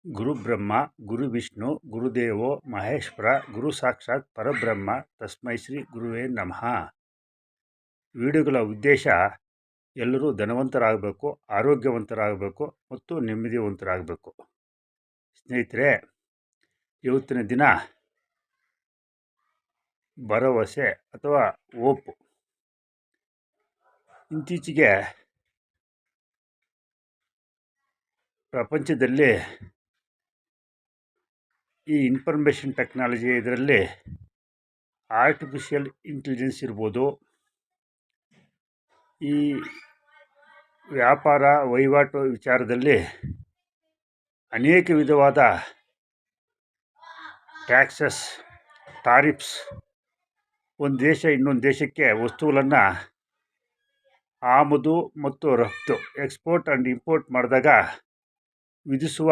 ಗುರು ಬ್ರಹ್ಮ ಗುರು ವಿಷ್ಣು ಗುರುದೇವೋ ಮಹೇಶ್ವರ ಗುರು ಸಾಕ್ಷಾತ್ ಪರಬ್ರಹ್ಮ ತಸ್ಮೈ ಶ್ರೀ ಗುರುವೇ ನಮಃ. ವಿಡಿಯೋಗಳ ಉದ್ದೇಶ ಎಲ್ಲರೂ ಧನವಂತರಾಗಬೇಕು, ಆರೋಗ್ಯವಂತರಾಗಬೇಕು ಮತ್ತು ನೆಮ್ಮದಿವಂತರಾಗಬೇಕು. ಸ್ನೇಹಿತರೆ, ಇವತ್ತಿನ ದಿನ ಭರವಸೆ ಅಥವಾ ಹೋಪ್. ಇತ್ತೀಚೆಗೆ ಪ್ರಪಂಚದಲ್ಲಿ ಈ ಇನ್ಫಾರ್ಮೇಷನ್ ಟೆಕ್ನಾಲಜಿ ಇದರಲ್ಲಿ ಆರ್ಟಿಫಿಷಿಯಲ್ ಇಂಟೆಲಿಜೆನ್ಸ್ ಇರ್ಬೋದು, ಈ ವ್ಯಾಪಾರ ವಹಿವಾಟು ವಿಚಾರದಲ್ಲಿ ಅನೇಕ ವಿಧವಾದ ಟ್ಯಾಕ್ಸಸ್, ಟಾರಿಫ್ಸ್, ಒಂದು ದೇಶ ಇನ್ನೊಂದು ದೇಶಕ್ಕೆ ವಸ್ತುಗಳನ್ನು ಆಮದು ಮತ್ತು ರಫ್ತು, ಎಕ್ಸ್ಪೋರ್ಟ್ ಆ್ಯಂಡ್ ಇಂಪೋರ್ಟ್ ಮಾಡಿದಾಗ ವಿಧಿಸುವ